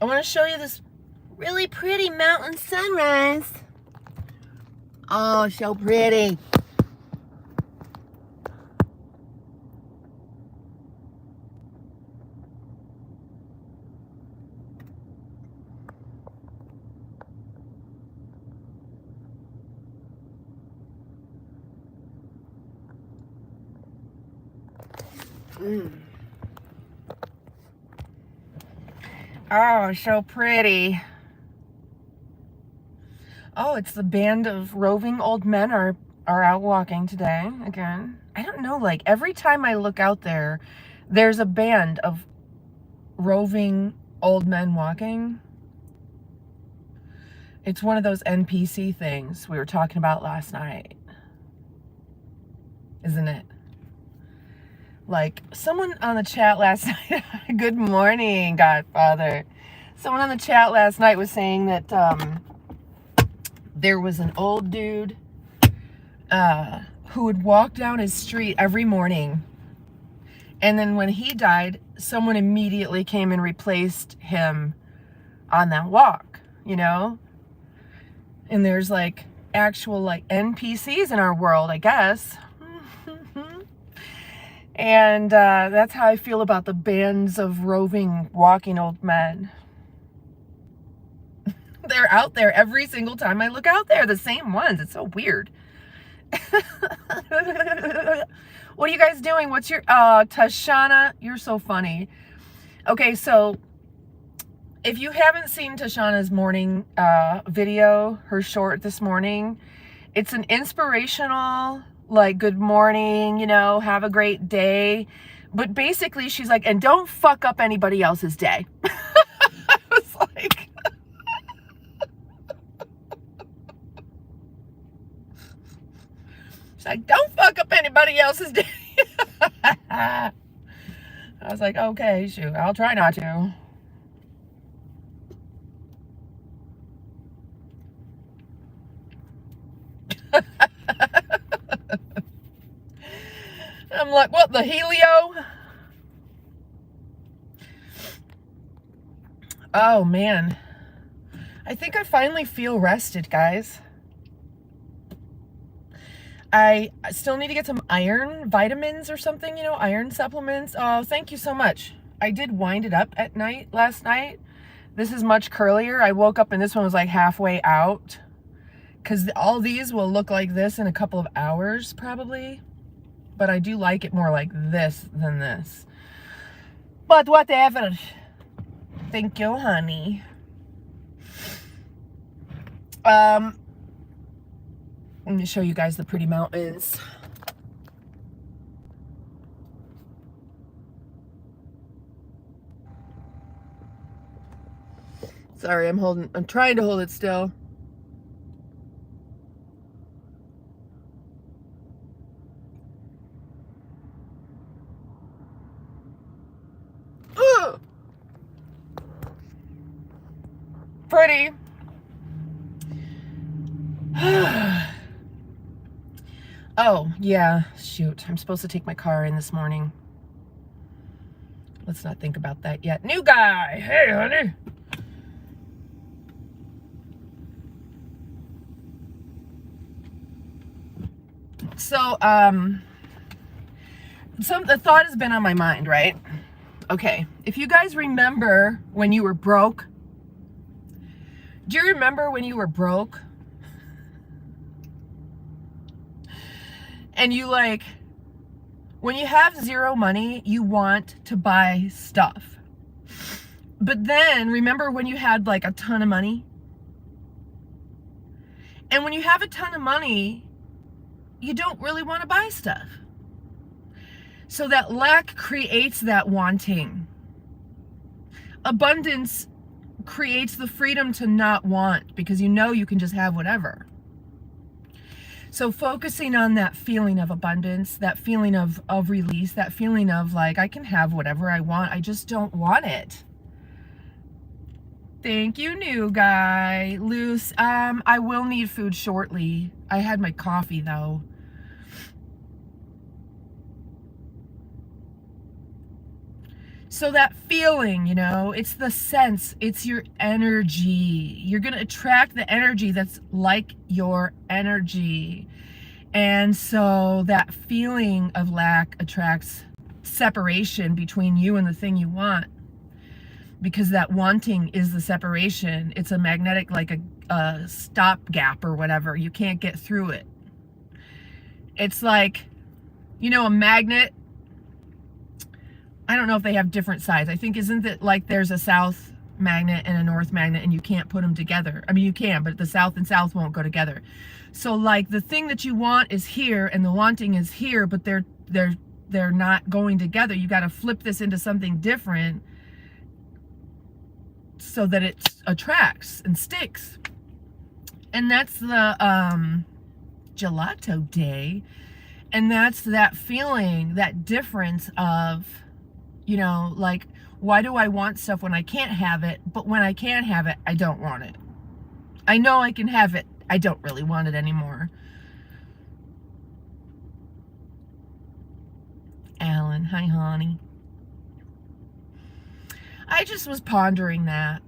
I want to show you this really pretty mountain sunrise. Oh, so pretty. Oh, so pretty. Oh, it's the band of roving old men are out walking today again. I don't know, like every time I look out there, there's a band of roving old men walking. It's one of those NPC things we were talking about last night, isn't it? Like someone on the chat last night, good morning, Godfather. Someone on the chat last night was saying that there was an old dude who would walk down his street every morning. And then when he died, someone immediately came and replaced him on that walk, you know? And there's like actual like NPCs in our world, I guess. And that's how I feel about the bands of roving, walking old men. They're out there every single time I look out there, the same ones. It's so weird. What are you guys doing? What's your, Tashana, you're so funny. Okay, so if you haven't seen Tashana's morning video, her short this morning, it's an inspirational, like, good morning, you know, have a great day. But basically, she's like, and don't fuck up anybody else's day. I was like, she's like, don't fuck up anybody else's day. I was like, okay, shoot, I'll try not to. I'm like, what, the helio? Oh, man. I think I finally feel rested, guys. I still need to get some iron vitamins or something, you know, iron supplements. Oh, thank you so much. I did wind it up at night last night. This is much curlier. I woke up and this one was like halfway out. Because all these will look like this in a couple of hours, probably. But I do like it more like this than this. But whatever. Thank you, honey. Let me show you guys the pretty mountains. Sorry, I'm trying to hold it still. Ugh. Pretty. Oh, yeah, shoot. I'm supposed to take my car in this morning. Let's not think about that yet. New guy. Hey, honey. So, the thought has been on my mind, right? Okay, if you guys remember when you were broke, do you remember when you were broke? And you like, when you have zero money, you want to buy stuff. But then remember when you had like a ton of money? And when you have a ton of money, you don't really want to buy stuff. So that lack creates that wanting. Abundance creates the freedom to not want because you know you can just have whatever. So focusing on that feeling of abundance, that feeling of release, that feeling of like, I can have whatever I want. I just don't want it. Thank you, new guy. Luce, I will need food shortly. I had my coffee though. So that feeling, you know, it's the sense, it's your energy. You're going to attract the energy that's like your energy. And so that feeling of lack attracts separation between you and the thing you want, because that wanting is the separation. It's a magnetic, like a stopgap or whatever. You can't get through it. It's like, you know, a magnet. I don't know if they have different sides. I think, isn't it like there's a south magnet and a north magnet and you can't put them together? I mean, you can, but the south and south won't go together. So like the thing that you want is here and the wanting is here, but they're not going together. You got to flip this into something different so that it attracts and sticks. And that's the gelato day. And that's that feeling, that difference of, you know, like, why do I want stuff when I can't have it? But when I can have it, I don't want it. I know I can have it. I don't really want it anymore. Alan, hi, honey. I just was pondering that.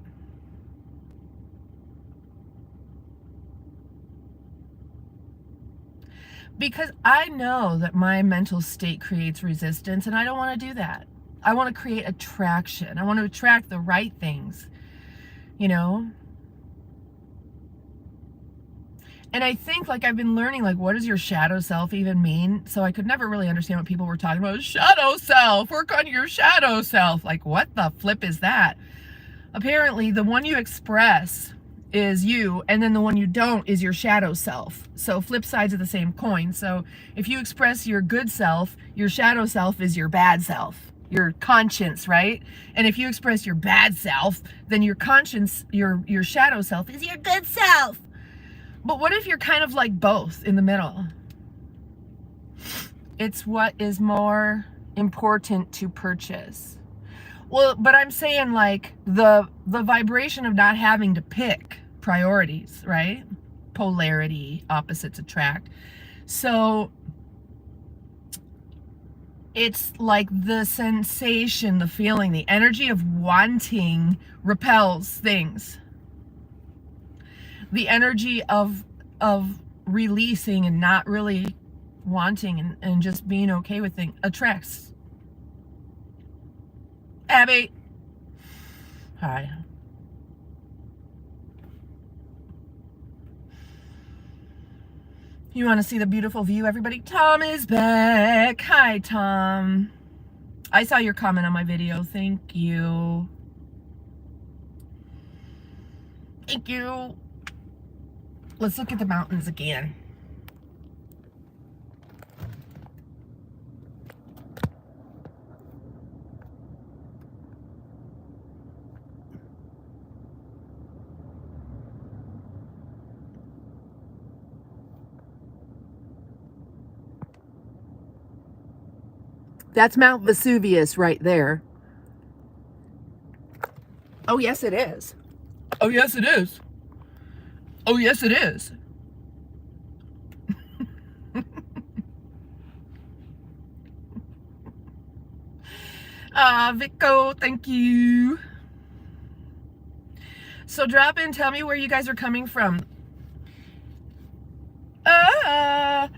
Because I know that my mental state creates resistance, and I don't want to do that. I want to create attraction. I want to attract the right things, you know? And I think, like, I've been learning, like, what does your shadow self even mean? So I could never really understand what people were talking about. Shadow self, work on your shadow self. Like, what the flip is that? Apparently, the one you express is you, and then the one you don't is your shadow self. So flip sides of the same coin. So if you express your good self, your shadow self is your bad self, your conscience, right? And if you express your bad self, then your conscience, your shadow self is your good self. But what if you're kind of like both in the middle? It's what is more important to purchase. Well, but I'm saying, like, the vibration of not having to pick priorities, right? Polarity, opposites attract. So it's like the sensation, the feeling, the energy of wanting repels things. The energy of releasing and not really wanting and just being okay with things attracts. Abby, hi. You want to see the beautiful view, everybody? Tom is back. Hi, Tom. I saw your comment on my video. Thank you. Thank you. Let's look at the mountains again. That's Mount Vesuvius right there. Oh, yes, it is. Oh, yes, it is. Oh, yes, it is. Vico, thank you. So drop in, tell me where you guys are coming from. Oh.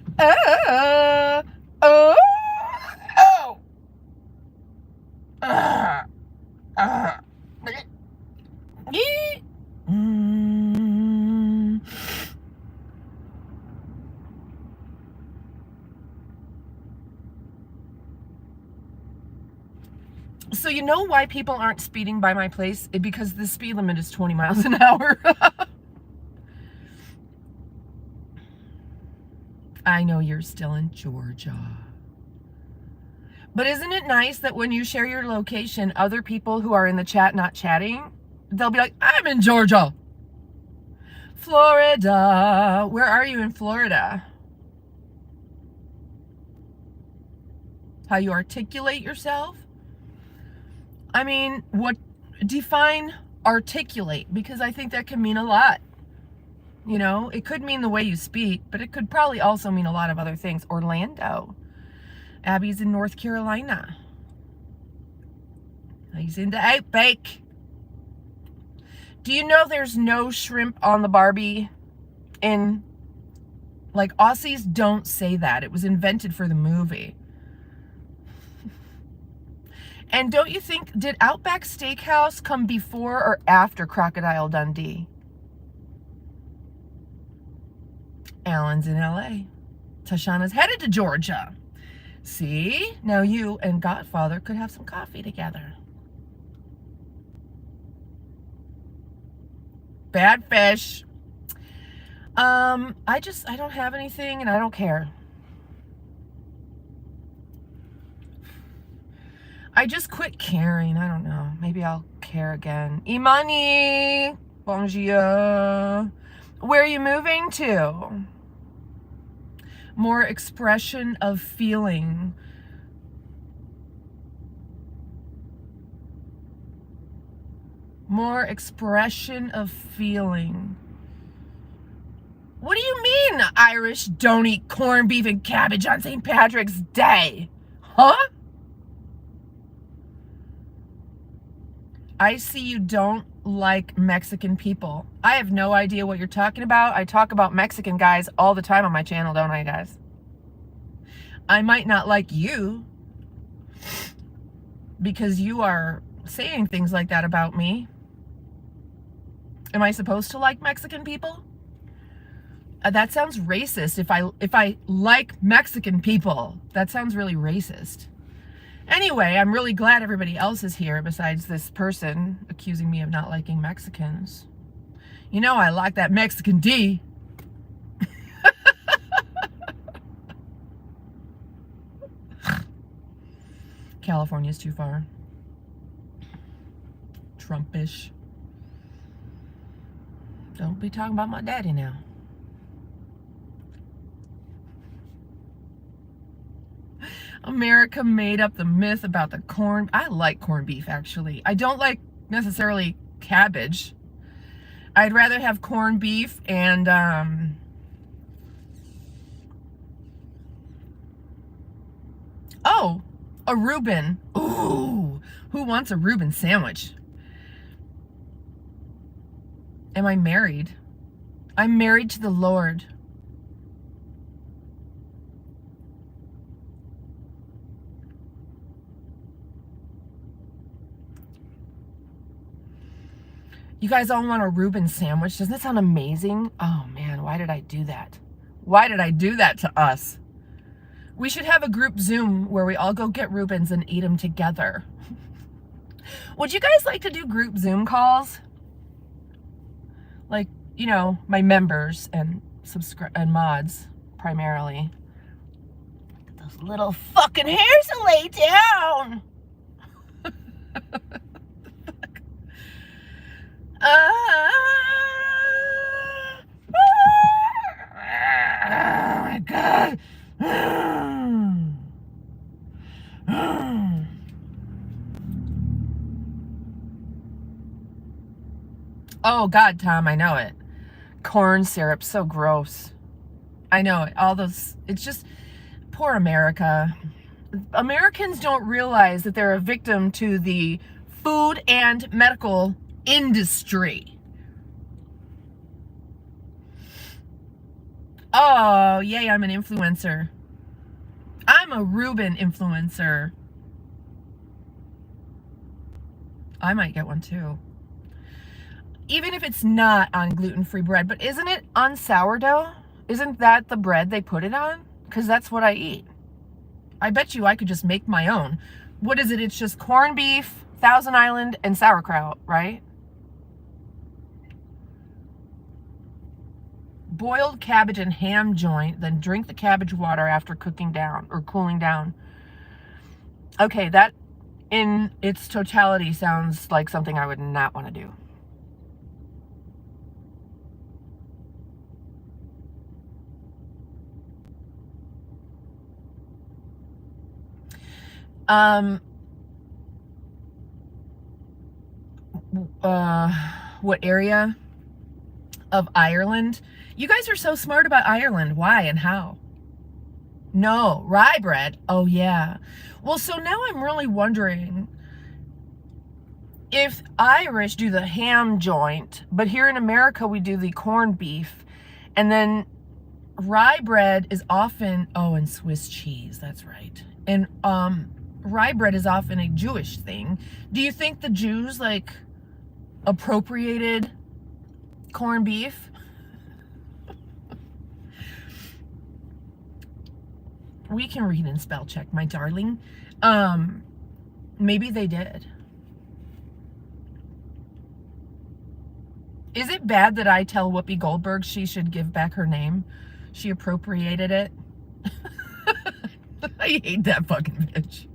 So you know why people aren't speeding by my place? Because the speed limit is 20 miles an hour. I know you're still in Georgia. But isn't it nice that when you share your location, other people who are in the chat not chatting, they'll be like, I'm in Georgia. Florida. Where are you in Florida? How you articulate yourself? I mean, what define articulate, because I think that can mean a lot. You know, it could mean the way you speak, but it could probably also mean a lot of other things. Orlando. Abby's in North Carolina. He's into outbake. Do you know there's no shrimp on the Barbie? In, like, Aussies don't say that. It was invented for the movie. And don't you think, did Outback Steakhouse come before or after Crocodile Dundee? Alan's in LA. Tashana's headed to Georgia. See? Now you and Godfather could have some coffee together. Bad fish. I don't have anything and I don't care. I just quit caring. I don't know. Maybe I'll care again. Imani! Bonjour. Where are you moving to? More expression of feeling. More expression of feeling. What do you mean Irish don't eat corned beef and cabbage on St. Patrick's Day? Huh? I see you don't like Mexican people. I have no idea what you're talking about. I talk about Mexican guys all the time on my channel, don't I, guys? I might not like you because you are saying things like that about me. Am I supposed to like Mexican people? That sounds racist. If I like Mexican people, that sounds really racist. Anyway, I'm really glad everybody else is here besides this person accusing me of not liking Mexicans. You know I like that Mexican D. California's too far. Trumpish. Don't be talking about my daddy now. America made up the myth about the corn. I like corned beef, actually. I don't like necessarily cabbage. I'd rather have corned beef and oh, a Reuben. Ooh, who wants a Reuben sandwich? Am I married? I'm married to the Lord. You guys all want a Reuben sandwich? Doesn't that sound amazing? Oh man, why did I do that? Why did I do that to us? We should have a group Zoom where we all go get Reubens and eat them together. Would you guys like to do group Zoom calls? Like, you know, my members and mods primarily. Look at those little fucking hairs to lay down. Oh my God. Oh God, Tom, I know it. Corn syrup, so gross. I know it. All those, it's just, poor America. Americans don't realize that they're a victim to the food and medical industry. Oh, yay, I'm an influencer. I'm a Reuben influencer. I might get one too. Even if it's not on gluten-free bread, but isn't it on sourdough? Isn't that the bread they put it on? Because that's what I eat. I bet you I could just make my own. What is it? It's just corned beef, Thousand Island, and sauerkraut, right? Boiled cabbage and ham joint, then drink the cabbage water after cooking down or cooling down. Okay, that in its totality sounds like something I would not want to do. What area of Ireland? You guys are so smart about Ireland. Why and how? No, rye bread. Oh yeah. Well, so now I'm really wondering, if Irish do the ham joint, but here in America we do the corned beef, and then rye bread is often, oh, and Swiss cheese, that's right. And rye bread is often a Jewish thing. Do you think the Jews like appropriated corned beef? We can read and spell check, my darling. Maybe they did. Is it bad that I tell Whoopi Goldberg she should give back her name? She appropriated it. I hate that fucking bitch.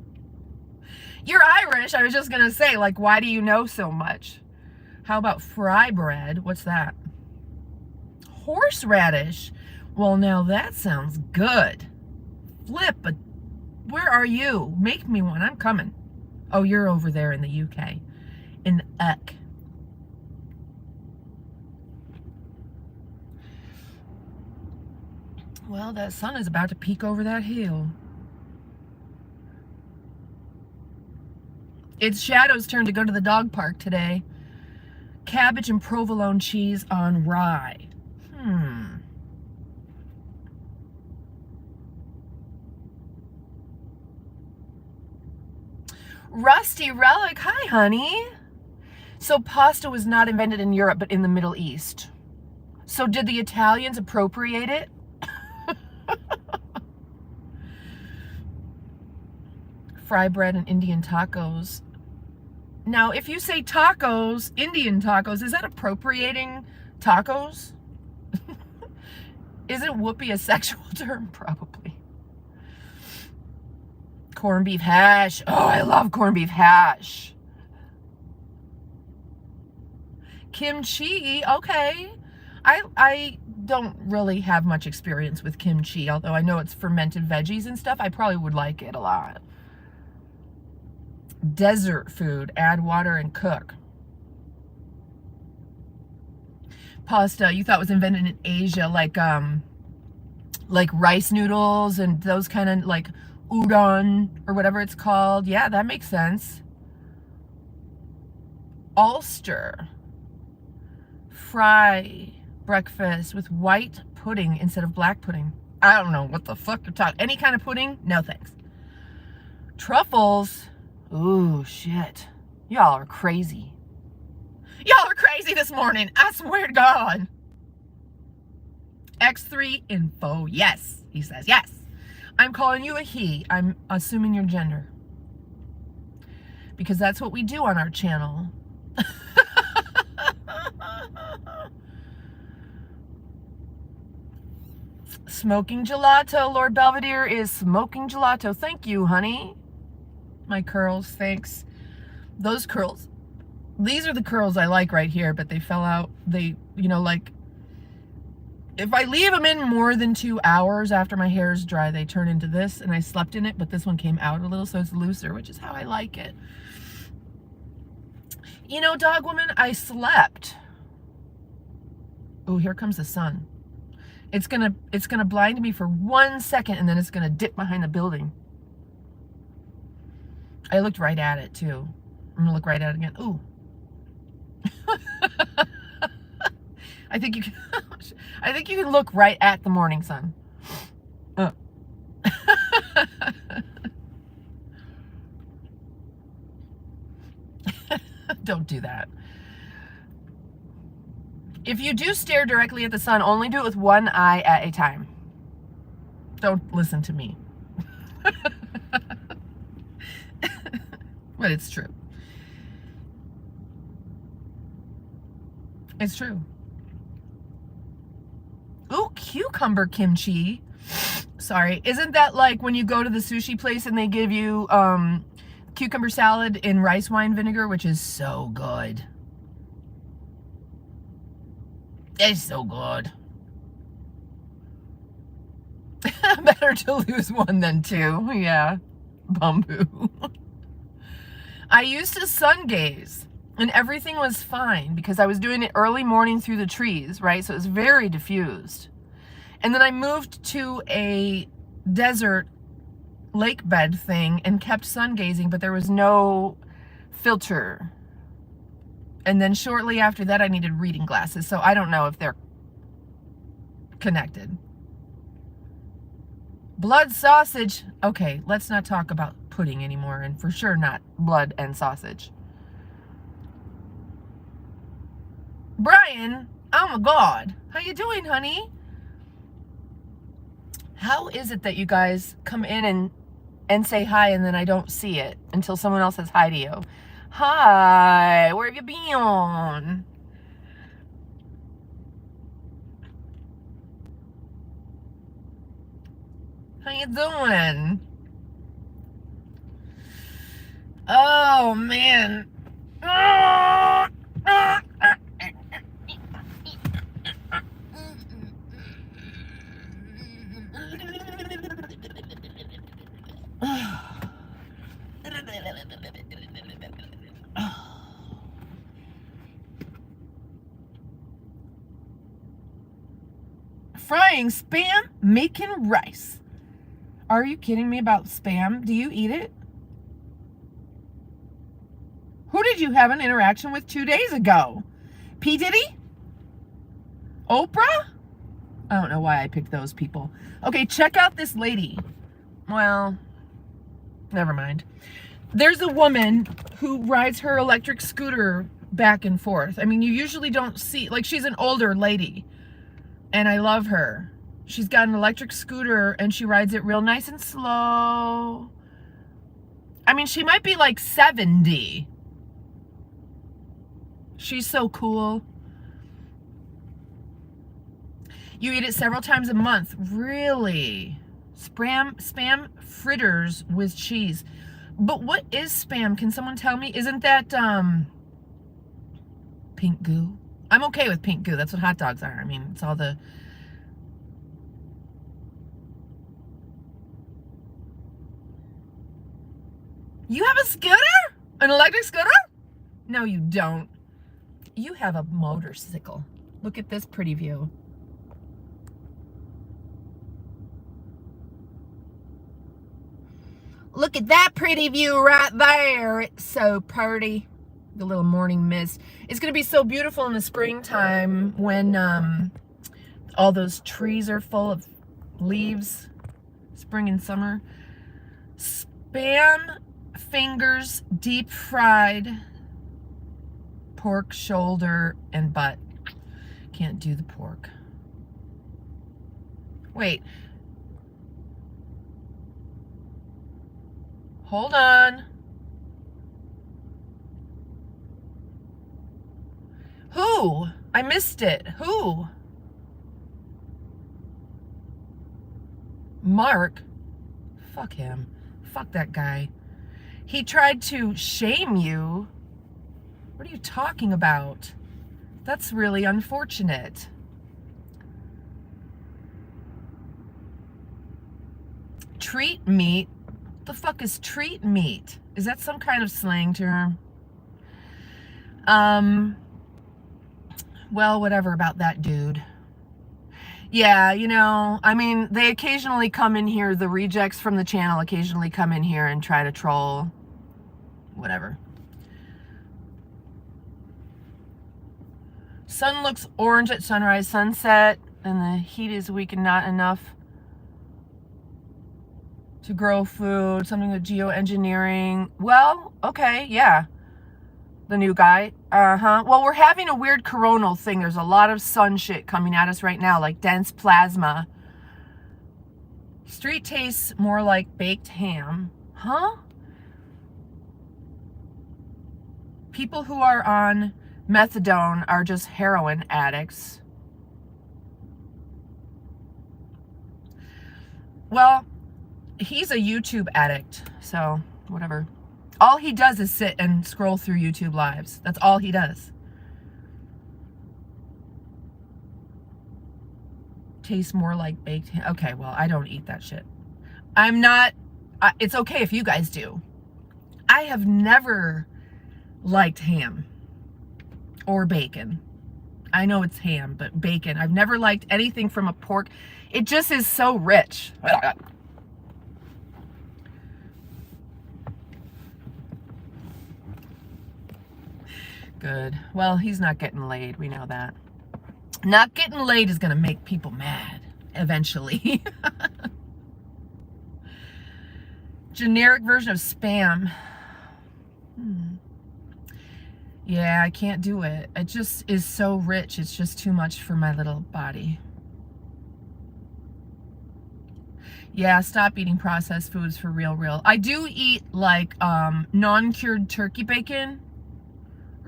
You're Irish. I was just gonna say, like, why do you know so much? How about fry bread? What's that? Horseradish. Well, now that sounds good. Flip, but where are you? Make me one. I'm coming. Oh, you're over there in the UK. In Uck. Well, that sun is about to peek over that hill. It's Shadow's turn to go to the dog park today. Cabbage and provolone cheese on rye. Rusty Relic, hi honey. So pasta was not invented in Europe, but in the Middle East. So did the Italians appropriate it? Fry bread and Indian tacos. Now, if you say tacos, Indian tacos, is that appropriating tacos? Isn't whoopee a sexual term? Probably. Corned beef hash. Oh, I love corned beef hash. Kimchi, okay. I don't really have much experience with kimchi, although I know it's fermented veggies and stuff. I probably would like it a lot. Desert food, add water and cook. Pasta, you thought was invented in Asia, like rice noodles and those kind of like udon or whatever it's called. Yeah, that makes sense. Ulster. Fry breakfast with white pudding instead of black pudding. I don't know what the fuck you're talking. Any kind of pudding? No thanks. Truffles. Ooh, shit. Y'all are crazy. Y'all are crazy this morning. I swear to God. X3 info. Yes. He says yes. I'm calling you a he. I'm assuming your gender. Because that's what we do on our channel. Smoking gelato. Lord Belvedere is smoking gelato. Thank you, honey. My curls, thanks. Those curls. These are the curls I like right here, but they fell out. They, you know, like, if I leave them in more than 2 hours after my hair is dry, they turn into this, and I slept in it, but this one came out a little, so it's looser, which is how I like it. You know, dog woman, I slept. Oh, here comes the sun. It's gonna blind me for 1 second, and then it's gonna dip behind the building. I looked right at it too. I'm gonna look right at it again. Ooh. I think you can look right at the morning sun. Don't do that. If you do stare directly at the sun, only do it with one eye at a time. Don't listen to me. But it's true. It's true. Ooh, cucumber kimchi. Sorry. Isn't that like when you go to the sushi place and they give you cucumber salad in rice wine vinegar, which is so good. It's so good. Better to lose one than two. Yeah. Bamboo. I used to sun gaze and everything was fine because I was doing it early morning through the trees, right? So it was very diffused. And then I moved to a desert lake bed thing and kept sun gazing, but there was no filter. And then shortly after that, I needed reading glasses. So I don't know if they're connected. Blood sausage. Okay, let's not talk about pudding anymore, and for sure not blood and sausage. Brian, oh my God. How you doing, honey? How is it that you guys come in and say hi and then I don't see it until someone else says hi to you? Hi, where have you been? How you doing? Oh, man. Frying spam, making rice. Are you kidding me about spam? Do you eat it? Who did you have an interaction with 2 days ago? P. Diddy? Oprah? I don't know why I picked those people. Okay, check out this lady. Well, never mind. There's a woman who rides her electric scooter back and forth. I mean, you usually don't see, like, she's an older lady. And I love her. She's got an electric scooter and she rides it real nice and slow. I mean, she might be like 70. She's so cool. You eat it several times a month. Really? Spam fritters with cheese. But what is spam? Can someone tell me? Isn't that pink goo? I'm okay with pink goo. That's what hot dogs are. I mean, it's all the... You have a scooter? An electric scooter? No, you don't. You have a motorcycle. Look at this pretty view. Look at that pretty view right there. It's so pretty. The little morning mist. It's going to be so beautiful in the springtime when all those trees are full of leaves. Spring and summer. Spam fingers, deep fried, pork shoulder and butt. Can't do the pork. Wait. Hold on. Who? I missed it. Who? Mark? Fuck him. Fuck that guy. He tried to shame you. What are you talking about? That's really unfortunate. Treat meat? What the fuck is treat meat? Is that some kind of slang term? Well, whatever about that dude. Yeah, you know, I mean, they occasionally come in here, the rejects from the channel occasionally come in here and try to troll. Whatever. Sun looks orange at sunrise, sunset, and the heat is weak and not enough to grow food. Something with geoengineering. Well, okay, yeah. The new guy. Well, we're having a weird coronal thing. There's a lot of sun shit coming at us right now, like dense plasma. Street tastes more like baked ham. Huh? People who are on methadone are just heroin addicts. Well, he's a YouTube addict, so whatever. All he does is sit and scroll through YouTube lives. That's all he does. Tastes more like baked ham. Okay, well, I don't eat that shit. I'm not... it's okay if you guys do. I have never liked ham. Or bacon. I know it's ham, but bacon. I've never liked anything from a pork. It just is so rich. Good. Well, he's not getting laid. We know that. Not getting laid is going to make people mad eventually. Generic version of spam. Yeah, I can't do it. It just is so rich. It's just too much for my little body. Yeah, stop eating processed foods for real. I do eat like non-cured turkey bacon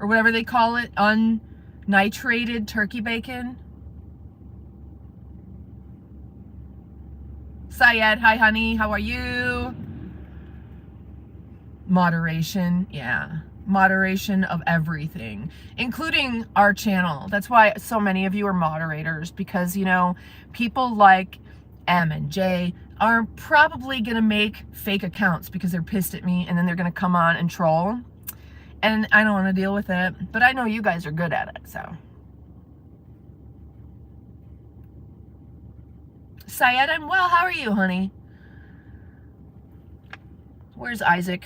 or whatever they call it, unnitrated turkey bacon. Syed, hi honey, how are you? Moderation, yeah. Moderation of everything, including our channel. That's why so many of you are moderators, because, you know, people like M and J are probably going to make fake accounts because they're pissed at me, and then they're going to come on and troll. And I don't want to deal with it, but I know you guys are good at it, so. Syed, I'm well. How are you, honey? Where's Isaac?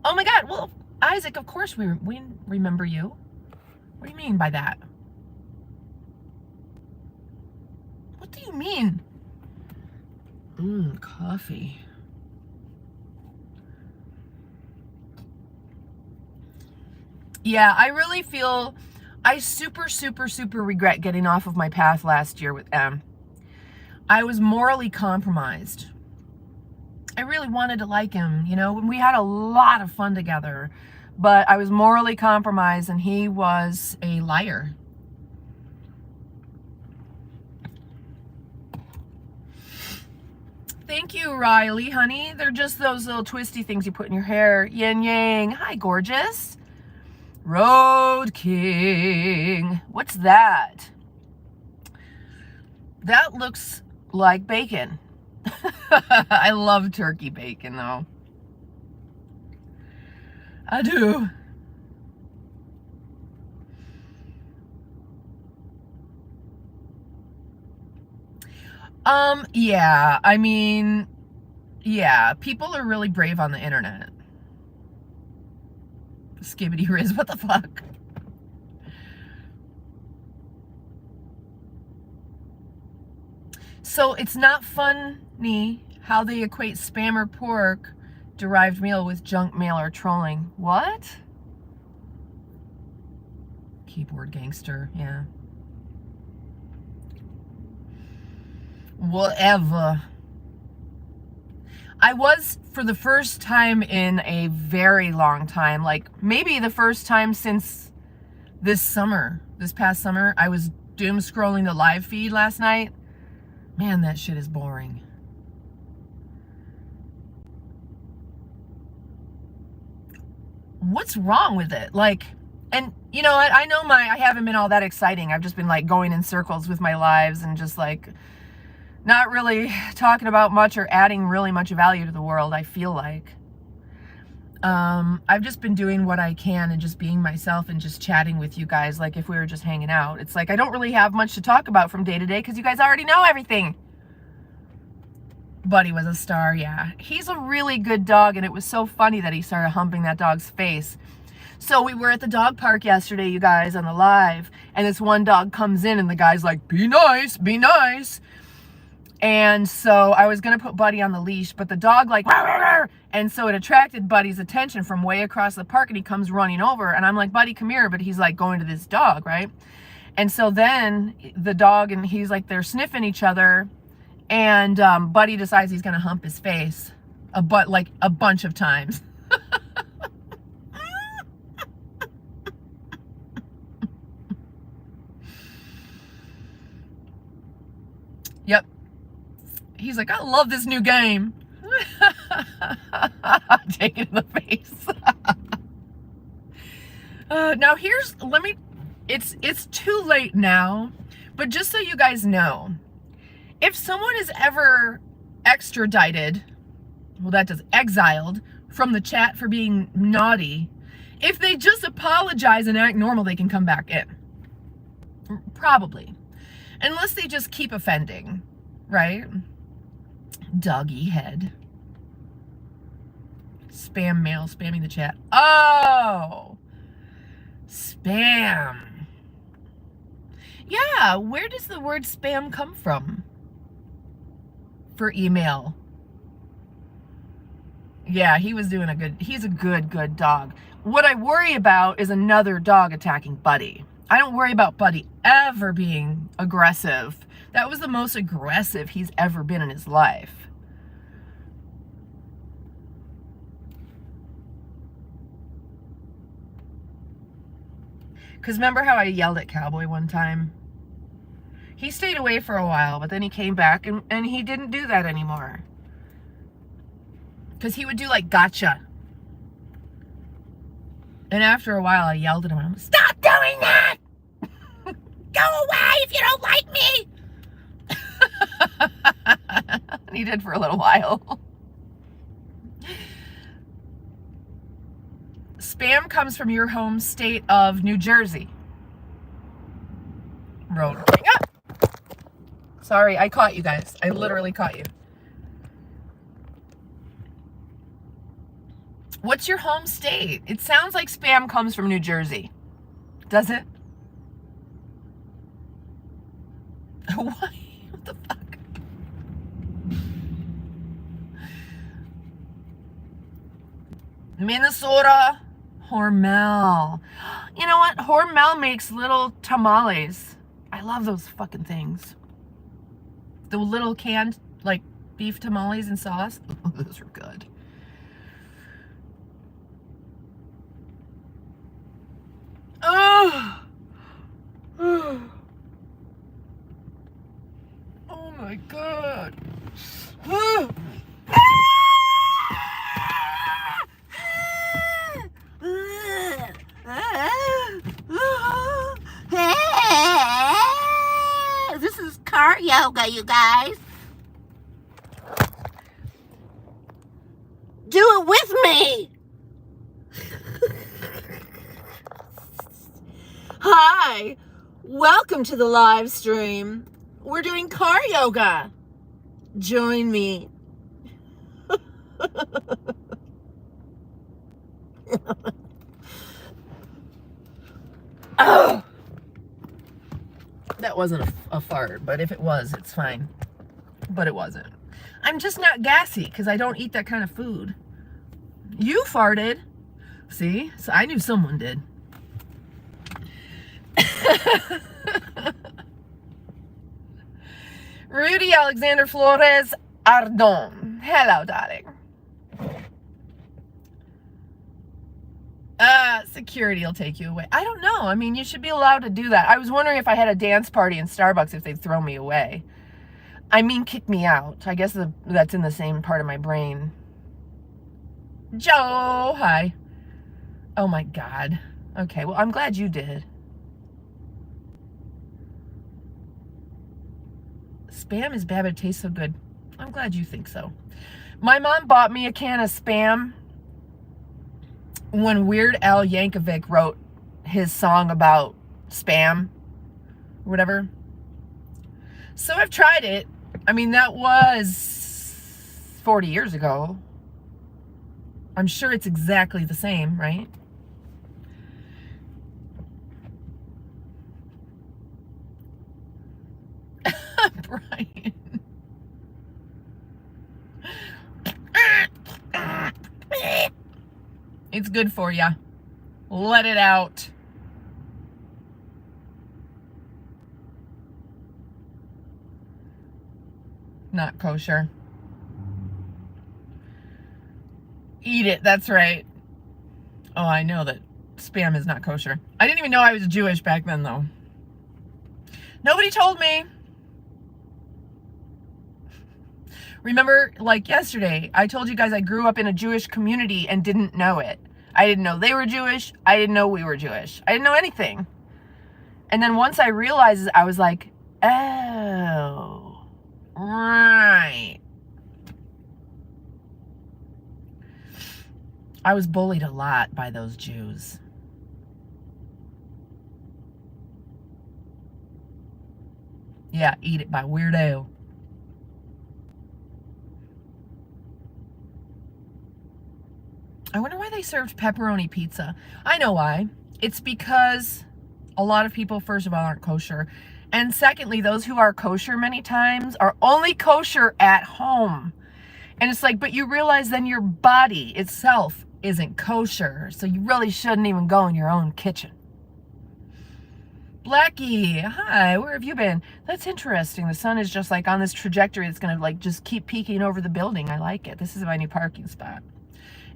Oh my God, well, Isaac, of course we remember you. What do you mean by that? What do you mean? Coffee. Yeah, I really feel, I super regret getting off of my path last year with M. I was morally compromised. I really wanted to like him, you know, and we had a lot of fun together, but I was morally compromised and he was a liar. Thank you, Riley, honey. They're just those little twisty things you put in your hair. Yin yang. Hi, gorgeous. Road King. What's that? That looks like bacon. I love turkey bacon, though. I do. Yeah, I mean, yeah, people are really brave on the internet. Skibbity Riz, what the fuck? So it's not funny how they equate spam or pork derived meal with junk mail or trolling. What? Keyboard gangster, yeah. Whatever. I was, for the first time in a very long time, like maybe the first time since this past summer, I was doom scrolling the live feed last night. Man, that shit is boring. What's wrong with it? Like, and you know what? I know I haven't been all that exciting. I've just been like going in circles with my lives and just like not really talking about much or adding really much value to the world, I feel like. I've just been doing what I can and just being myself and just chatting with you guys like if we were just hanging out. It's like I don't really have much to talk about from day to day because you guys already know everything. Buddy was a star, yeah. He's a really good dog, and it was so funny that he started humping that dog's face. So we were at the dog park yesterday, you guys, on the live, and this one dog comes in and the guy's like, be nice, be nice. And so I was going to put Buddy on the leash, but the dog like, rawr, rawr, rawr. And so it attracted Buddy's attention from way across the park, and he comes running over, and I'm like, Buddy, come here. But he's like going to this dog, right? And so then the dog and he's like, they're sniffing each other, and Buddy decides he's going to hump his face a bunch of times. Yep. He's like, I love this new game. Take it in the face. Now it's too late now, but just so you guys know, if someone is ever extradited, well, that does exiled from the chat for being naughty, if they just apologize and act normal, they can come back in. Probably. Unless they just keep offending, right? Doggy head. Spam mail, spamming the chat. Oh, spam. Yeah, where does the word spam come from for email? Yeah, he's a good dog. What I worry about is another dog attacking Buddy. I don't worry about Buddy ever being aggressive. That was the most aggressive he's ever been in his life. Because remember how I yelled at Cowboy one time? He stayed away for a while, but then he came back and he didn't do that anymore. Because he would do like gotcha. And after a while, I yelled at him. I'm like, stop doing that! Go away if you don't like me! And he did for a little while. Spam comes from your home state of New Jersey. Road. Ah! Sorry, I caught you guys. I literally caught you. What's your home state? It sounds like spam comes from New Jersey. Does it? Why? What the fuck? Minnesota. Hormel. You know what? Hormel makes little tamales. I love those fucking things. The little canned, like, beef tamales and sauce. Those are good. Oh. Oh my God. This is car yoga, you guys. Do it with me. Hi, welcome to the live stream. We're doing car yoga. Join me. Oh, that wasn't a fart, but if it was, it's fine. But it wasn't. I'm just not gassy because I don't eat that kind of food. You farted. See? So I knew someone did. Rudy Alexander Flores Ardon. Hello, darling. Security will take you away. I don't know. I mean, you should be allowed to do that. I was wondering if I had a dance party in Starbucks if they'd throw me away. I mean, kick me out. I guess that's in the same part of my brain. Joe, hi. Oh my God. Okay, well, I'm glad you did. Spam is bad, but it tastes so good. I'm glad you think so. My mom bought me a can of Spam when Weird Al Yankovic wrote his song about Spam, or whatever. So I've tried it. I mean, that was 40 years ago. I'm sure it's exactly the same, right? Brian. It's good for ya. Let it out. Not kosher. Eat it, that's right. Oh, I know that Spam is not kosher. I didn't even know I was Jewish back then, though. Nobody told me. Remember, like yesterday, I told you guys I grew up in a Jewish community and didn't know it. I didn't know they were Jewish. I didn't know we were Jewish. I didn't know anything. And then once I realized it, I was like, oh, right. I was bullied a lot by those Jews. Yeah, eat it by Weird Al. they served pepperoni pizza. I know why. It's because a lot of people, first of all, aren't kosher. And secondly, those who are kosher many times are only kosher at home. And it's like, but you realize then your body itself isn't kosher. So you really shouldn't even go in your own kitchen. Blackie, hi, where have you been? That's interesting. The sun is just like on this trajectory. It's going to like just keep peeking over the building. I like it. This is my new parking spot.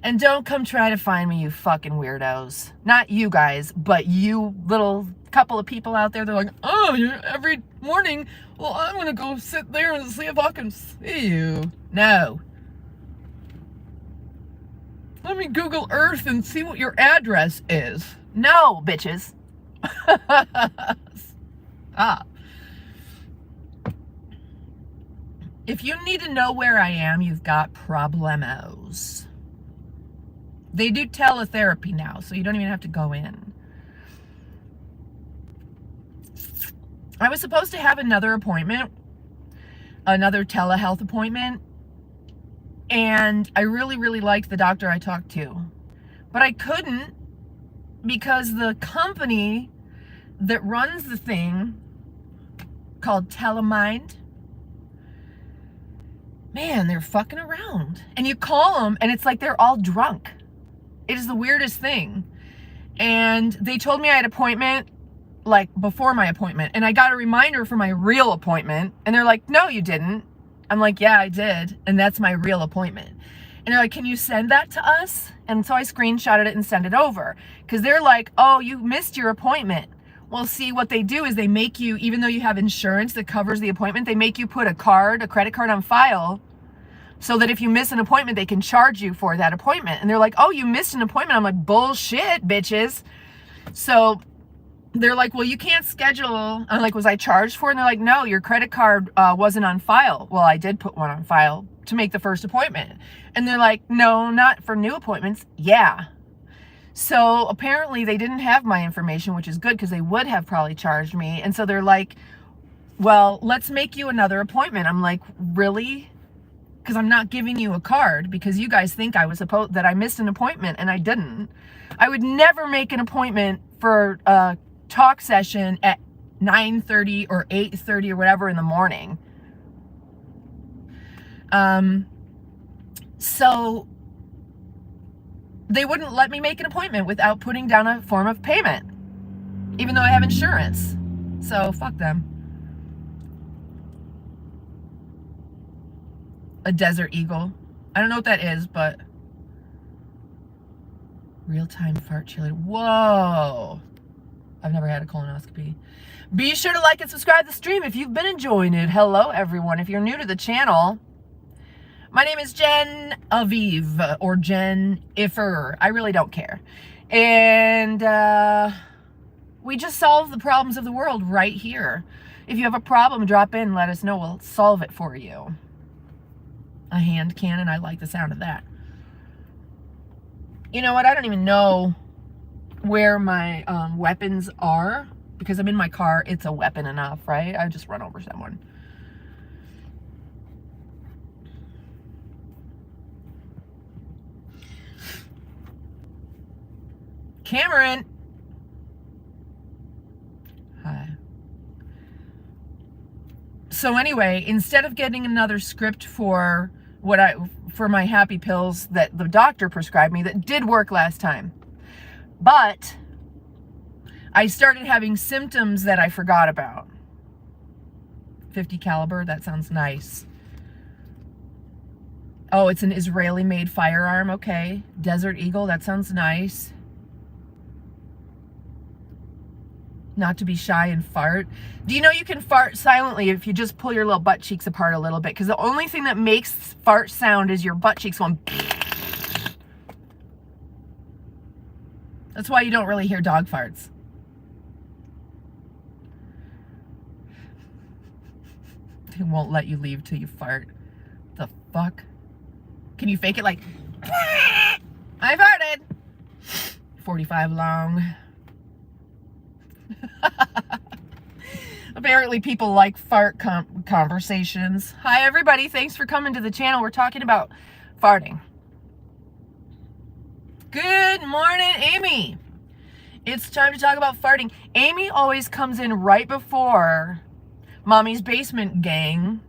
And don't come try to find me, you fucking weirdos. Not you guys, but you little couple of people out there. They're like, oh, every morning, well, I'm going to go sit there and see if I can see you. No. Let me Google Earth and see what your address is. No, bitches. Ah. If you need to know where I am, you've got problemos. They do teletherapy now, so you don't even have to go in. I was supposed to have another appointment, another telehealth appointment, and I really, really liked the doctor I talked to. But I couldn't because the company that runs the thing called Telemind, man, they're fucking around. And you call them and it's like they're all drunk. It is the weirdest thing. And they told me I had an appointment like before my appointment, and I got a reminder for my real appointment, and they're like, no, you didn't. I'm like, yeah, I did, and that's my real appointment. And they're like, can you send that to us? And so I screenshotted it and sent it over, because they're like, oh, you missed your appointment. Well, see, what they do is they make you, even though you have insurance that covers the appointment, they make you put a credit card on file, so that if you miss an appointment, they can charge you for that appointment. And they're like, oh, you missed an appointment. I'm like, bullshit, bitches. So they're like, well, you can't schedule. I'm like, was I charged for it? And they're like, no, your credit card wasn't on file. Well, I did put one on file to make the first appointment. And they're like, no, not for new appointments. Yeah. So apparently they didn't have my information, which is good because they would have probably charged me. And so they're like, well, let's make you another appointment. I'm like, really? Because I'm not giving you a card because you guys think that I missed an appointment, and I didn't. I would never make an appointment for a talk session at 9:30 or 8:30 or whatever in the morning. So they wouldn't let me make an appointment without putting down a form of payment, even though I have insurance. So fuck them. A desert eagle. I don't know what that is, but real-time fart cheerleader. Whoa. I've never had a colonoscopy. Be sure to like and subscribe to the stream if you've been enjoying it. Hello, everyone. If you're new to the channel, my name is Jen Aviv, or Jen Iffer. I really don't care. And we just solve the problems of the world right here. If you have a problem, drop in, let us know. We'll solve it for you. A hand cannon. I like the sound of that. You know what? I don't even know where my weapons are because I'm in my car. It's a weapon enough, right? I just run over someone. Cameron. Hi. So anyway, instead of getting another script for my happy pills that the doctor prescribed me that did work last time, but I started having symptoms that I forgot about. 50 caliber, that sounds nice. Oh, it's an Israeli-made firearm, okay. Desert Eagle, that sounds nice. Not to be shy and fart. Do you know you can fart silently if you just pull your little butt cheeks apart a little bit? Because the only thing that makes fart sound is your butt cheeks going. That's why you don't really hear dog farts. They won't let you leave till you fart. The fuck? Can you fake it like, I farted? 45 long. Apparently people like fart conversations. Hi everybody, thanks for coming to the channel. We're talking about farting. Good morning, Amy. It's time to talk about farting. Amy always comes in right before Mommy's Basement Gang,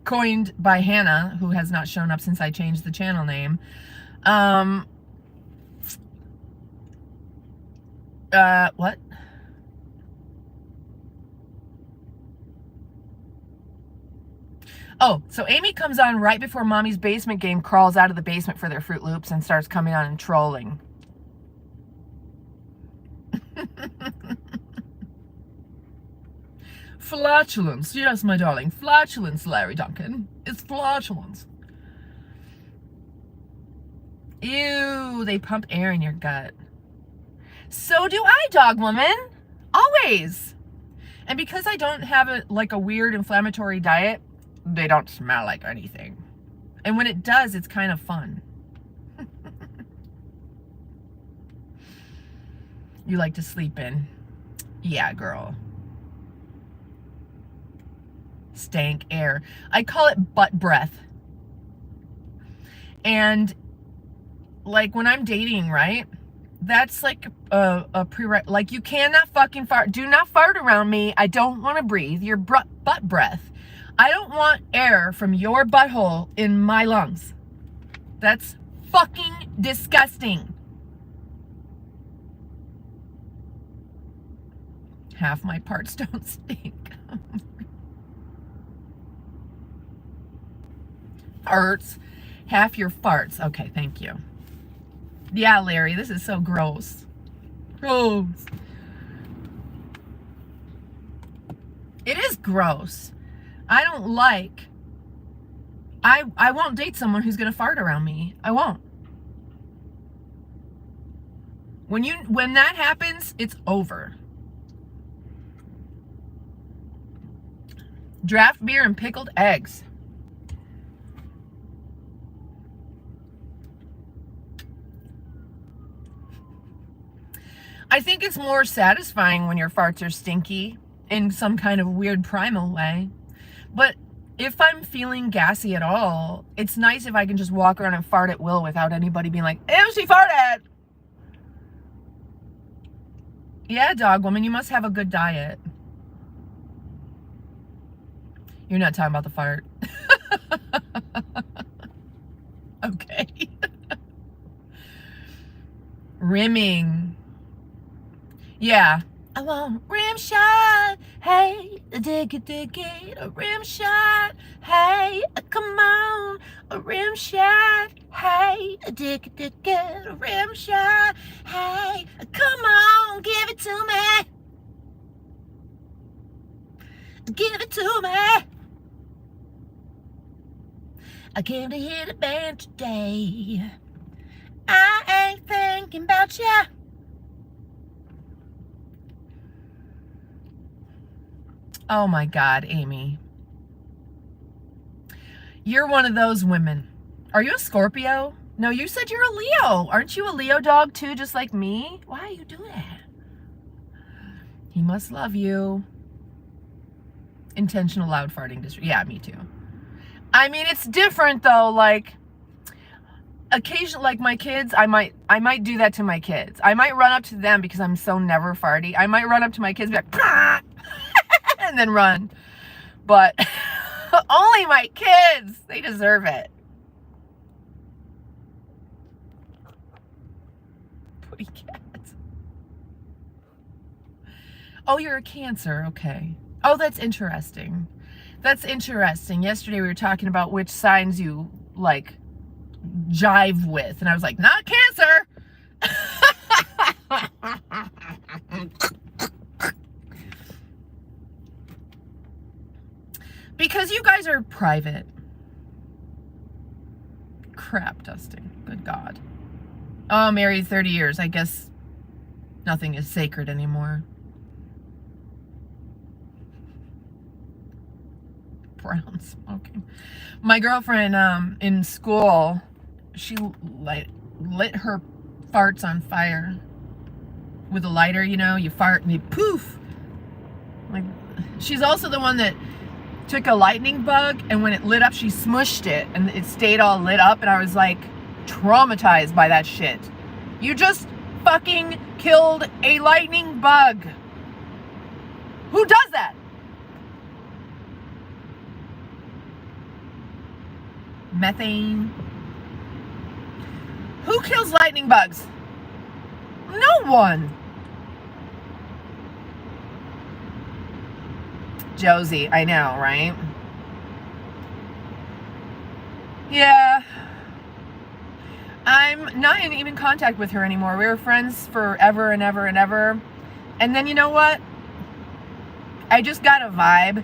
coined by Hannah, who has not shown up since I changed the channel name. What? Oh, so Amy comes on right before Mommy's Basement Game crawls out of the basement for their Fruit Loops and starts coming on and trolling. Flatulence. Yes, my darling. Flatulence, Larry Duncan. It's flatulence. Ew, they pump air in your gut. So do I, dog woman. Always. And because I don't have a weird inflammatory diet, they don't smell like anything. And when it does, it's kind of fun. You like to sleep in. Yeah, girl. Stank air. I call it butt breath. And like when I'm dating, right? That's like a like you cannot fucking fart. Do not fart around me. I don't want to breathe your butt breath. I don't want air from your butthole in my lungs. That's fucking disgusting. Half my parts don't stink. Farts. Half your farts. Okay, thank you. Yeah, Larry, this is so gross. Gross. It is gross. I don't like. I won't date someone who's gonna fart around me. I won't. When that happens, it's over. Draft beer and pickled eggs. I think it's more satisfying when your farts are stinky in some kind of weird primal way. But if I'm feeling gassy at all, it's nice if I can just walk around and fart at will without anybody being like, ew, she farted. Yeah, dog woman, you must have a good diet. You're not talking about the fart. Okay. Rimming. Yeah. I want a rim shot. Hey, dig it, a rim shot. Hey, come on, a rim shot. Hey, dig it, a rim shot. Hey, come on, give it to me. Give it to me. I came to hear the band today. I ain't thinking about ya. Oh my God, Amy. You're one of those women. Are you a Scorpio? No, you said you're a Leo. Aren't you a Leo dog too, just like me? Why are you doing that? He must love you. Intentional loud farting district. Yeah, me too. I mean, it's different though. Like, occasionally, like my kids, I might do that to my kids. I might run up to them because I'm so never farty. I might run up to my kids and be like, "Pah!" and then run. But only my kids. They deserve it. Putty cats. Oh, you're a Cancer. Okay. Oh, that's interesting. That's interesting. Yesterday we were talking about which signs you like jive with, and I was like, not Cancer. Because you guys are private. Crap dusting. Good God. Oh, married 30 years. I guess nothing is sacred anymore. Brown smoking. My girlfriend in school, she lit her farts on fire with a lighter. You know, you fart and you poof. Like, she's also the one that took a lightning bug, and when it lit up, she smushed it and it stayed all lit up, and I was like traumatized by that shit. You just fucking killed a lightning bug. Who does that? Methane. Who kills lightning bugs? No one. Josie, I know, right? Yeah. I'm not in even contact with her anymore. We were friends forever and ever and ever. And then you know what? I just got a vibe.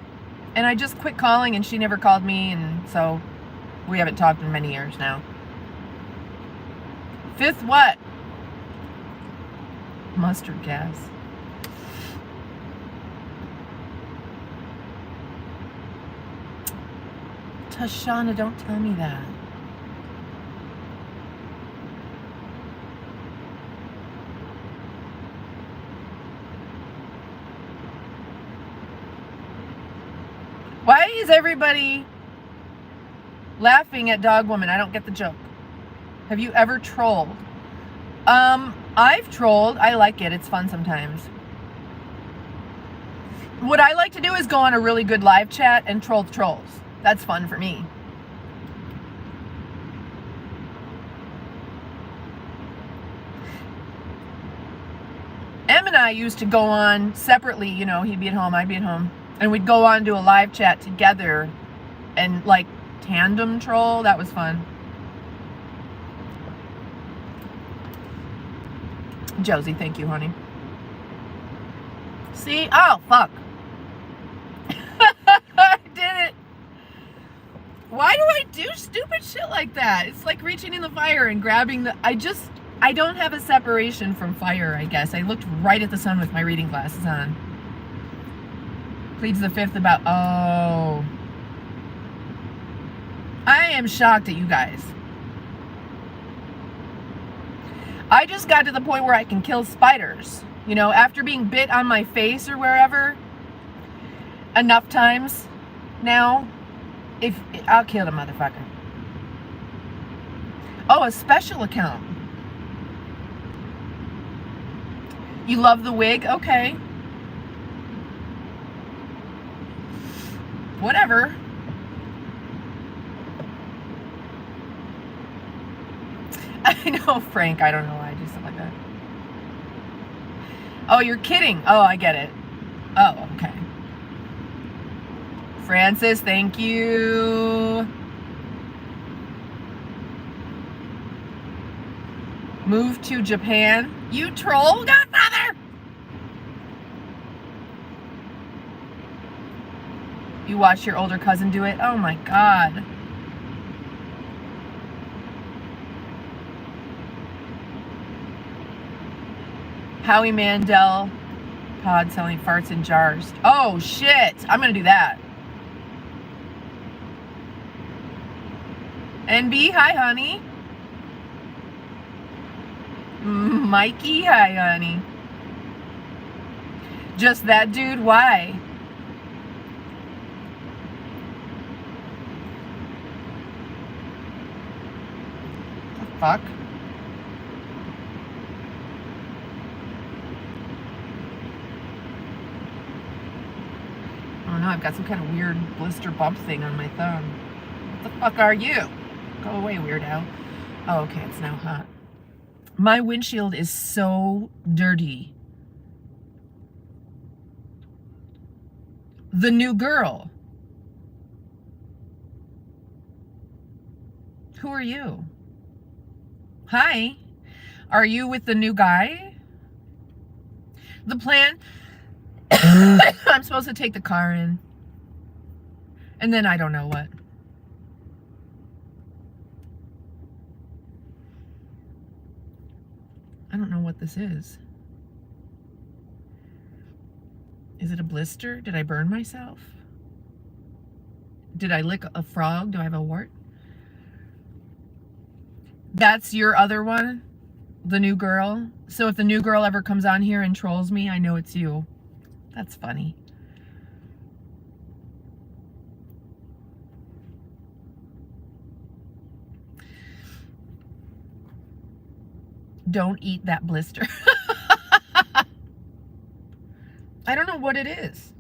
And I just quit calling and she never called me. And so we haven't talked in many years now. Fifth what? Mustard gas. Tashana, don't tell me that. Why is everybody laughing at Dog Woman? I don't get the joke. Have you ever trolled? I've trolled. I like it. It's fun sometimes. What I like to do is go on a really good live chat and troll trolls. That's fun for me. Em and I used to go on separately, you know, he'd be at home, I'd be at home, and we'd go on to a live chat together and like tandem troll. That was fun. Josie, thank you, honey. See? Oh, fuck. I did it. Why do I do stupid shit like that? It's like reaching in the fire and grabbing the... I don't have a separation from fire, I guess. I looked right at the sun with my reading glasses on. Pleads the fifth about... Oh. I am shocked at you guys. I just got to the point where I can kill spiders. You know, after being bit on my face or wherever enough times now, I'll kill the motherfucker. Oh, a special account. You love the wig? Okay. Whatever. I know, Frank. I don't know why I do stuff like that. Oh, you're kidding. Oh, I get it. Oh, okay. Francis, thank you. Move to Japan. You troll, godfather! You watched your older cousin do it? Oh my god. Howie Mandel pod selling farts in jars. Oh shit, I'm gonna do that. NB, hi honey. Mikey, hi honey. Just that dude, why? The fuck? Oh no, I've got some kind of weird blister bump thing on my thumb. What the fuck are you? Go away, weirdo. Oh, okay, it's now hot. My windshield is so dirty. The new girl. Who are you? Hi. Are you with the new guy? The plan... I'm supposed to take the car in. And then I don't know what. I don't know what this is. Is it a blister? Did I burn myself? Did I lick a frog? Do I have a wart? That's your other one? The new girl? So if the new girl ever comes on here and trolls me, I know it's you. That's funny. Don't eat that blister. I don't know what it is.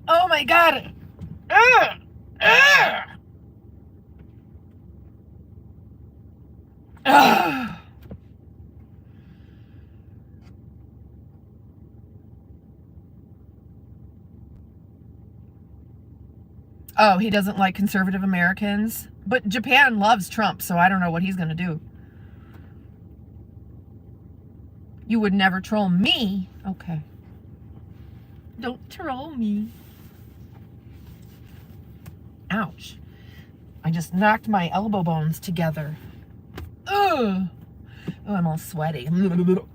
Oh my God. Ugh. Ugh. Ugh. Oh, he doesn't like conservative Americans. But Japan loves Trump, so I don't know what he's going to do. You would never troll me. Okay. Don't troll me. Ouch. I just knocked my elbow bones together. Ugh. Oh, I'm all sweaty. Ooh.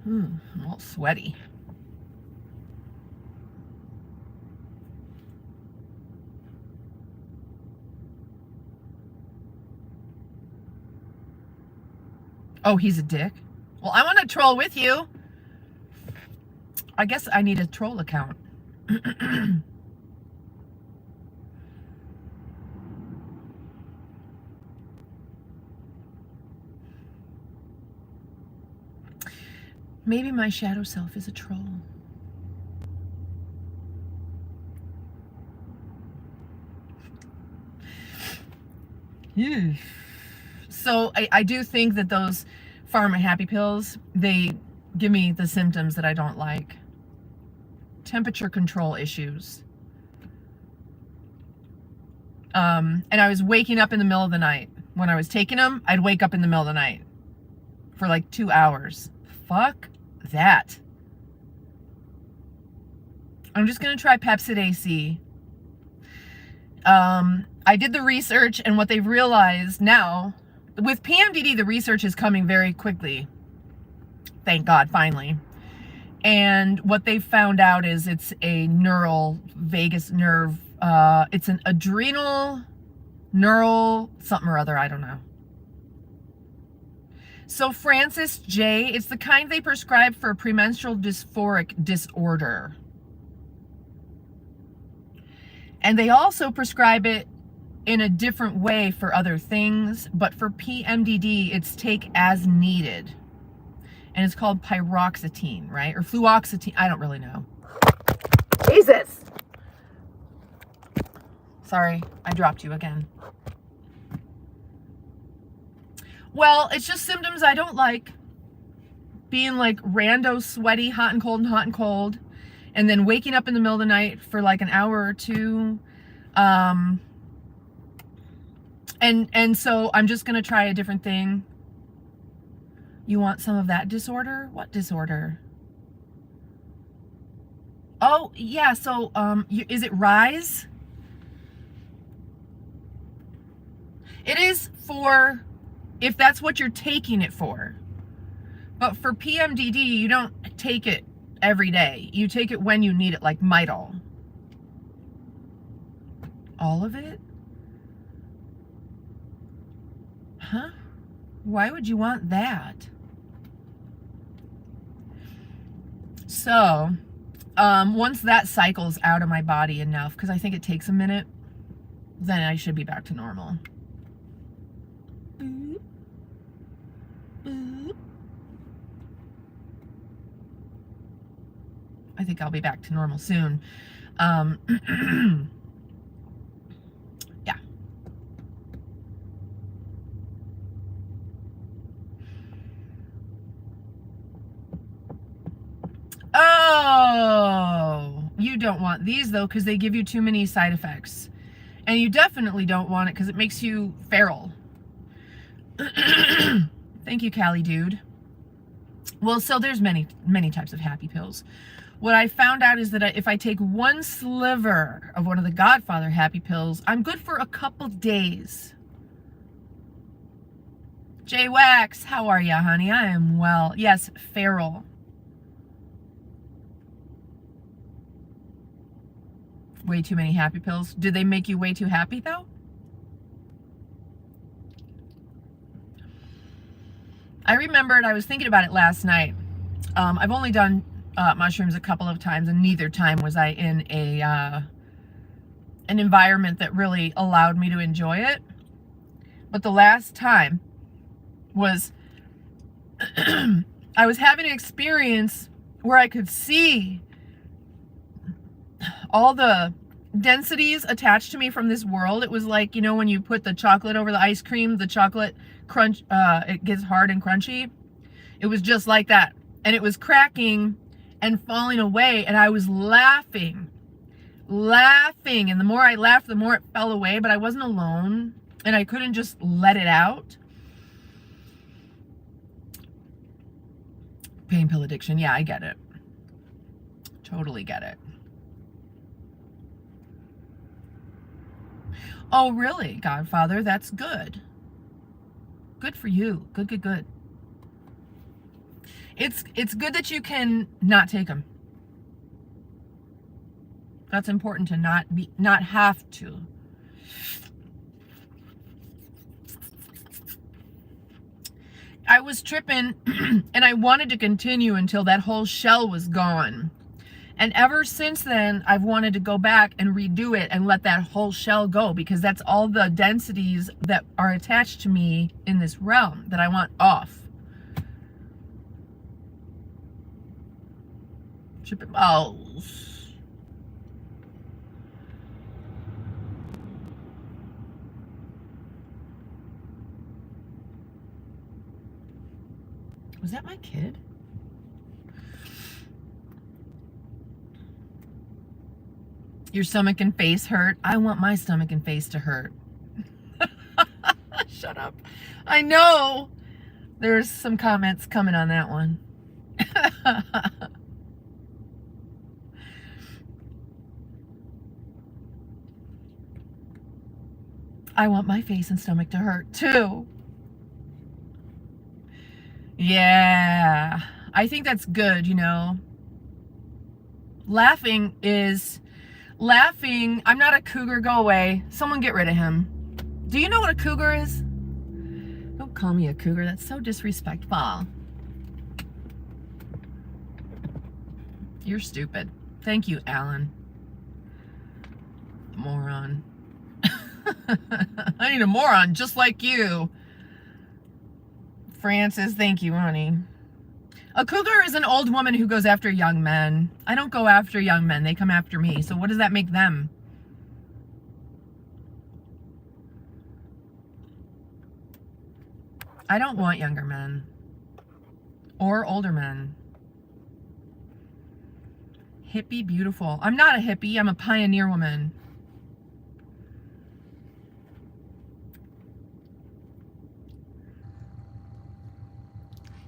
I'm all sweaty. Oh, he's a dick? Well, I want to troll with you. I guess I need a troll account. Maybe my shadow self is a troll. Yeah. So I do think that those pharma happy pills, they give me the symptoms that I don't like. Temperature control issues. And I was waking up in the middle of the night. When I was taking them, I'd wake up in the middle of the night for like 2 hours. Fuck that. I'm just going to try Pepsid AC. I did the research, and what they've realized now, with PMDD, the research is coming very quickly. Thank God, finally. And what they found out is it's a neural vagus nerve. It's an adrenal neural something or other. I don't know. So Francis J, it's the kind they prescribe for premenstrual dysphoric disorder. And they also prescribe it in a different way for other things, but for PMDD, it's take as needed. And it's called pyroxetine, right? Or fluoxetine, I don't really know. Jesus! Sorry, I dropped you again. Well, it's just symptoms I don't like. Being like rando, sweaty, hot and cold and hot and cold. And then waking up in the middle of the night for like an hour or two. And so I'm just going to try a different thing. You want some of that disorder? What disorder? Oh, yeah. So, is it Rise? It is for, if that's what you're taking it for. But for PMDD, you don't take it every day. You take it when you need it, like Midol. All of it? Huh? Why would you want that? So, once that cycles out of my body enough, because I think it takes a minute, then I should be back to normal. I think I'll be back to normal soon. Yeah. Oh, you don't want these though, because they give you too many side effects. And you definitely don't want it because it makes you feral. Thank you, Callie dude. Well, so there's many types of happy pills. What I found out is that if I take one sliver of one of the Godfather happy pills, I'm good for a couple days. J Wax, how are ya, honey? I am well. Yes, feral. Way too many happy pills. Did they make you way too happy though? I remembered, I was thinking about it last night. I've only done mushrooms a couple of times, and neither time was I in an environment that really allowed me to enjoy it. But the last time was I was having an experience where I could see all the densities attached to me from this world. It was like, you know, when you put the chocolate over the ice cream, the chocolate crunch, it gets hard and crunchy. It was just like that. And it was cracking and falling away. And I was laughing. And the more I laughed, the more it fell away. But I wasn't alone. And I couldn't just let it out. Pain pill addiction. Yeah, I get it. Totally get it. Oh, really, Godfather? That's good. Good for you. Good. It's good that you can not take them. That's important to not have to. I was tripping and I wanted to continue until that whole shell was gone. And ever since then, I've wanted to go back and redo it and let that whole shell go, because that's all the densities that are attached to me in this realm that I want off. Tripping balls. Was that my kid? Your stomach and face hurt? I want my stomach and face to hurt. Shut up. I know. There's some comments coming on that one. I want my face and stomach to hurt too. Yeah. I think that's good, you know. Laughing, I'm not a cougar, go away. Someone get rid of him. Do you know what a cougar is? Don't call me a cougar, that's so disrespectful. You're stupid. Thank you, Alan. Moron. I need a moron just like you. Francis, thank you, honey. A cougar is an old woman who goes after young men. I don't go after young men. They come after me. So what does that make them? I don't want younger men. Or older men. Hippie, beautiful. I'm not a hippie. I'm a pioneer woman.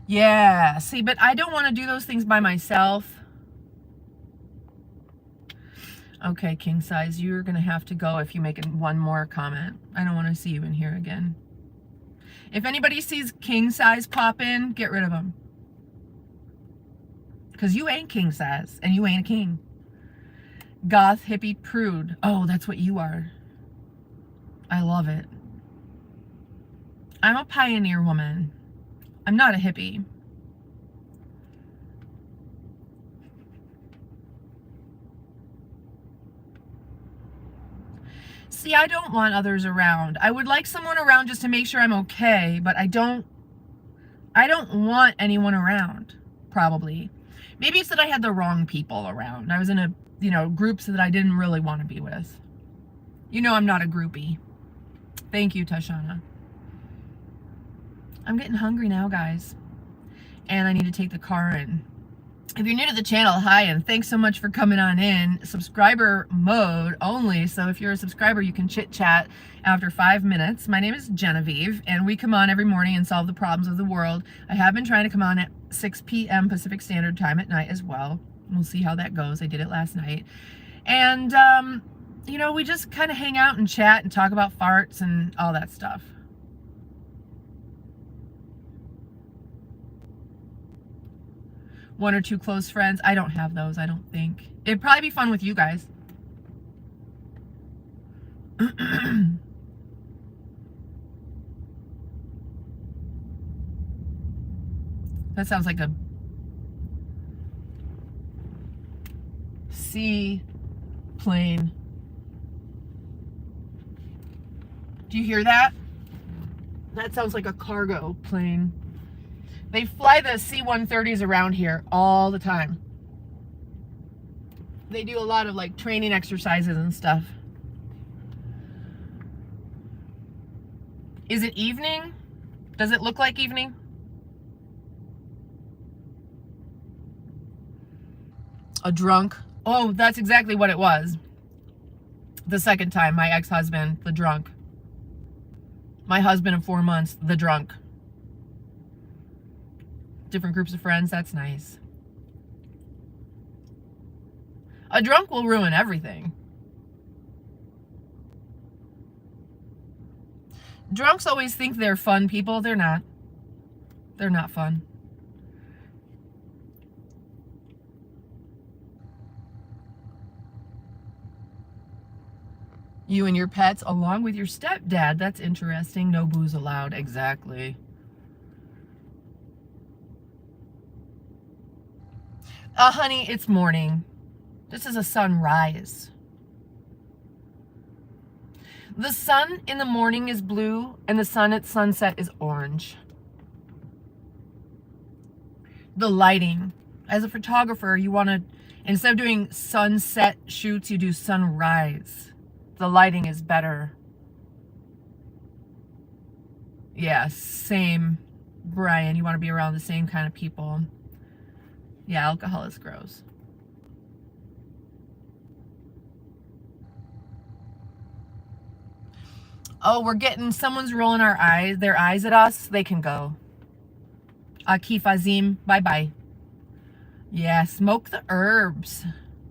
Yeah, see, but I don't want to do those things by myself. Okay, king size, you're going to have to go if you make one more comment. I don't want to see you in here again. If anybody sees king size pop in, get rid of them. Because you ain't king size, and you ain't a king. Goth, hippie, prude. Oh, that's what you are. I love it. I'm a pioneer woman. I'm not a hippie. See, I don't want others around. I would like someone around just to make sure I'm okay, but I don't want anyone around, probably. Maybe it's that I had the wrong people around. I was in a, groups that I didn't really want to be with. You know I'm not a groupie. Thank you, Tashana. I'm getting hungry now, guys. And I need to take the car in. If you're new to the channel, hi, and thanks so much for coming on in. Subscriber mode only, so if you're a subscriber, you can chit-chat after 5 minutes. My name is Genevieve, and we come on every morning and solve the problems of the world. I have been trying to come on at 6 p.m. Pacific Standard Time at night as well. We'll see how that goes. I did it last night. And, we just kind of hang out and chat and talk about farts and all that stuff. One or two close friends. I don't have those, I don't think. It'd probably be fun with you guys. That sounds like a seaplane. Do you hear that? That sounds like a cargo plane. They fly the C-130s around here all the time. They do a lot of like training exercises and stuff. Is it evening? Does it look like evening? A drunk. Oh, that's exactly what it was. The second time, my ex-husband, the drunk. My husband of 4 months, the drunk. Different groups of friends, that's nice. A drunk will ruin everything. Drunks always think they're fun people. They're not. They're not fun. You and your pets along with your stepdad. That's interesting. No booze allowed. Exactly. Honey, it's morning. This is a sunrise. The sun in the morning is blue and the sun at sunset is orange. The lighting. As a photographer, you want to, instead of doing sunset shoots, you do sunrise. The lighting is better. Yeah, same. Brian, you want to be around the same kind of people. Yeah, alcohol is gross. Oh, we're getting, someone's rolling their eyes at us. They can go. Akif Azim, bye-bye. Yeah, smoke the herbs.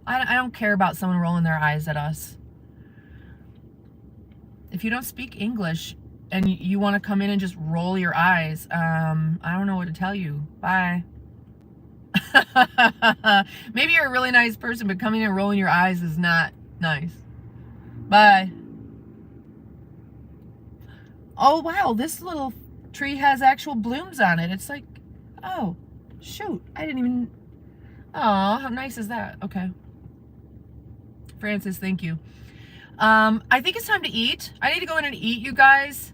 I don't care about someone rolling their eyes at us. If you don't speak English and you want to come in and just roll your eyes, I don't know what to tell you. Bye. Maybe you're a really nice person, but coming in and rolling your eyes is not nice. Bye. Oh, wow, this little tree has actual blooms on it. It's like, oh, shoot. I didn't even, oh, how nice is that? Okay. Francis, thank you. I think it's time to eat. I need to go in and eat, you guys.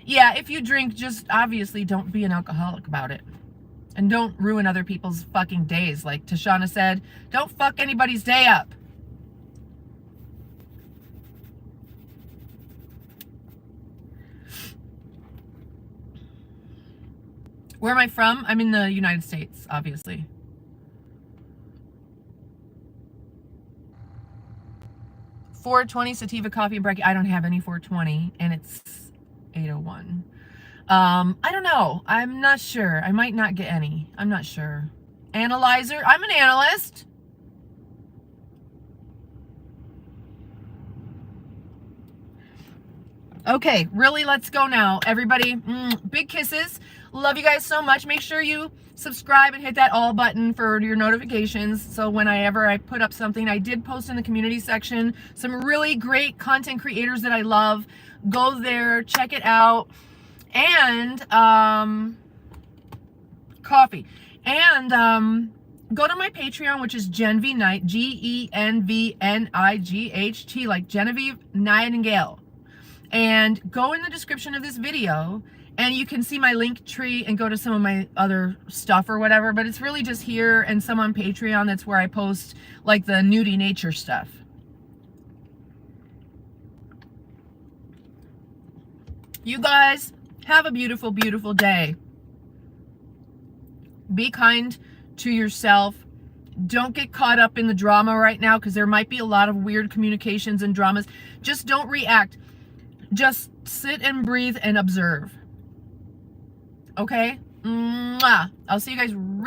Yeah, if you drink, just obviously don't be an alcoholic about it. And don't ruin other people's fucking days. Like Tashana said, don't fuck anybody's day up. Where am I from? I'm in the United States, obviously. $4.20 sativa coffee and brekkie. I don't have any $4.20, and it's 8:01. I don't know. I'm not sure. I might not get any. I'm not sure. Analyzer. I'm an analyst. Okay, really, let's go now. Everybody, big kisses. Love you guys so much. Make sure you subscribe and hit that all button for your notifications. So whenever I put up something, I did post in the community section some really great content creators that I love. Go there, check it out. And coffee. And go to my Patreon, which is Genv Night, GenVNIGHT, like Genevieve Nightingale. And go in the description of this video and you can see my link tree and go to some of my other stuff or whatever, but it's really just here and some on Patreon. That's where I post like the nudie nature stuff. You guys have a beautiful, beautiful day. Be kind to yourself. Don't get caught up in the drama right now because there might be a lot of weird communications and dramas. Just don't react. Just sit and breathe and observe. Okay? Mwah. I'll see you guys